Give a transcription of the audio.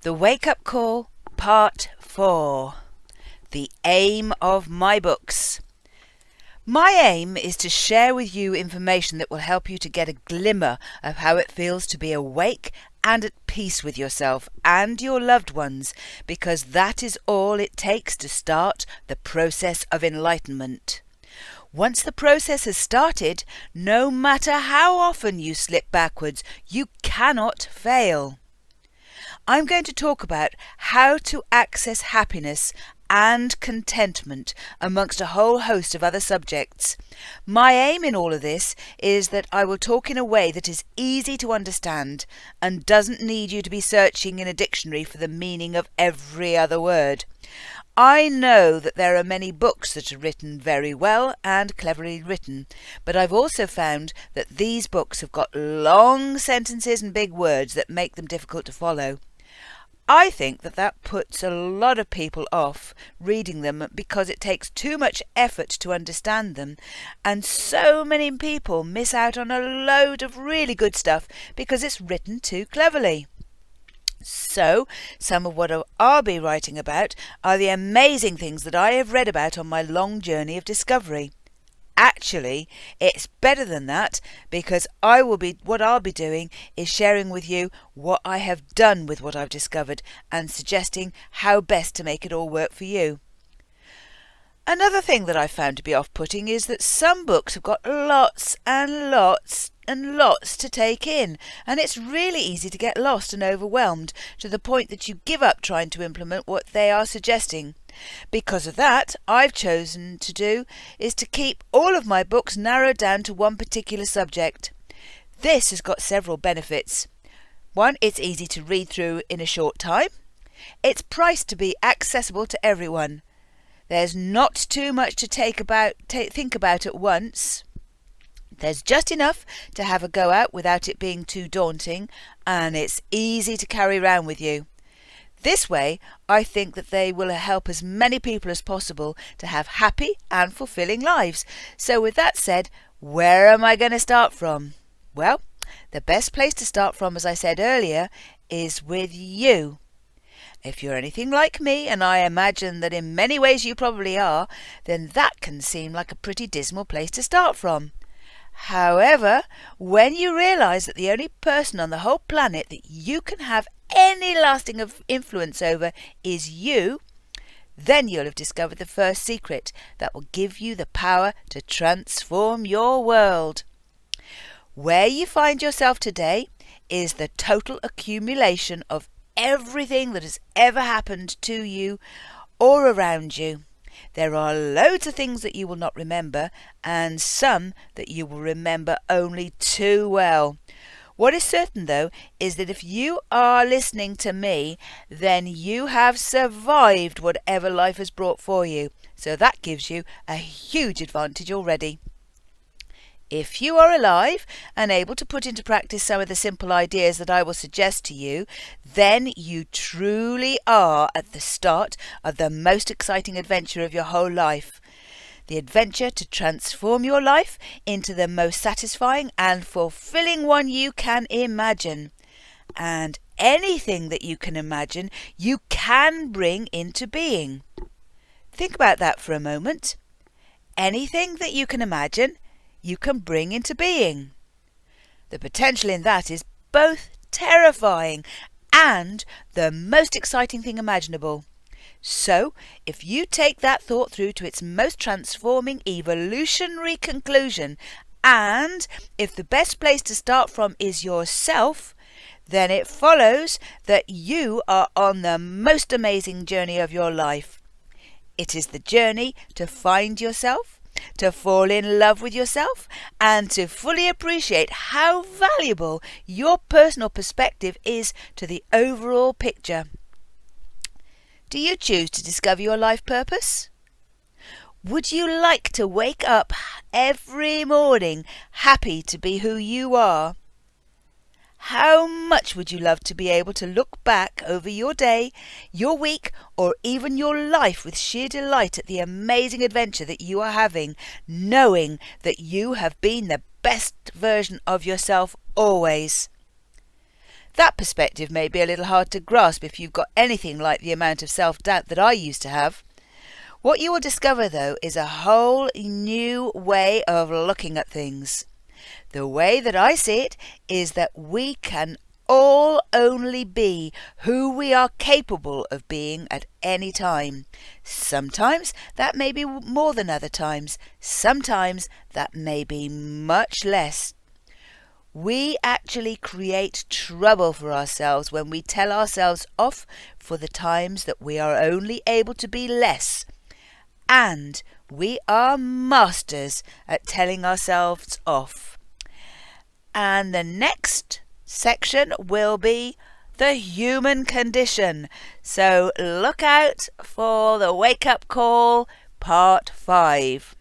The Wake Up Call, Part 4. The aim of my books. My aim is to share with you information that will help you to get a glimmer of how it feels to be awake and at peace with yourself and your loved ones, because that is all it takes to start the process of enlightenment. Once the process has started, no matter how often you slip backwards, you cannot fail. I'm going to talk about how to access happiness and contentment amongst a whole host of other subjects. My aim in all of this is that I will talk in a way that is easy to understand and doesn't need you to be searching in a dictionary for the meaning of every other word. I know that there are many books that are written very well and cleverly written, but I've also found that these books have got long sentences and big words that make them difficult to follow. I think that puts a lot of people off reading them because it takes too much effort to understand them, and so many people miss out on a load of really good stuff because it's written too cleverly. So, some of what I'll be writing about are the amazing things that I have read about on my long journey of discovery. Actually, it's better than that, because what I'll be doing is sharing with you what I have done with what I've discovered and suggesting how best to make it all work for you. Another thing that I found to be off-putting is that some books have got lots and lots and lots to take in, and it's really easy to get lost and overwhelmed to the point that you give up trying to implement what they are suggesting. Because of that, I've chosen to do is to keep all of my books narrowed down to one particular subject. This has got several benefits. One, it's easy to read through in a short time. It's priced to be accessible to everyone. There's not too much to think about at once. There's just enough to have a go at without it being too daunting, and it's easy to carry around with you. This way, I think that they will help as many people as possible to have happy and fulfilling lives. So with that said, where am I going to start from? Well, the best place to start from, as I said earlier, is with you. If you're anything like me, and I imagine that in many ways you probably are, then that can seem like a pretty dismal place to start from. However, when you realise that the only person on the whole planet that you can have any lasting influence over is you, then you'll have discovered the first secret that will give you the power to transform your world. Where you find yourself today is the total accumulation of everything that has ever happened to you or around you. There are loads of things that you will not remember, and some that you will remember only too well. What is certain, though, is that if you are listening to me, then you have survived whatever life has brought for you. So that gives you a huge advantage already. If you are alive and able to put into practice some of the simple ideas that I will suggest to you, then you truly are at the start of the most exciting adventure of your whole life. The adventure to transform your life into the most satisfying and fulfilling one you can imagine. And anything that you can imagine, you can bring into being. Think about that for a moment. Anything that you can imagine, you can bring into being. The potential in that is both terrifying and the most exciting thing imaginable. So, if you take that thought through to its most transforming evolutionary conclusion, and if the best place to start from is yourself, then it follows that you are on the most amazing journey of your life. It is the journey to find yourself, to fall in love with yourself, and to fully appreciate how valuable your personal perspective is to the overall picture. Do you choose to discover your life purpose? Would you like to wake up every morning happy to be who you are? How much would you love to be able to look back over your day, your week, or even your life with sheer delight at the amazing adventure that you are having, knowing that you have been the best version of yourself always? That perspective may be a little hard to grasp if you've got anything like the amount of self-doubt that I used to have. What you will discover, though, is a whole new way of looking at things. The way that I see it is that we can all only be who we are capable of being at any time. Sometimes that may be more than other times. Sometimes that may be much less. We actually create trouble for ourselves when we tell ourselves off for the times that we are only able to be less. And we are masters at telling ourselves off. And the next section will be the human condition. So look out for the wake-up call, part 5.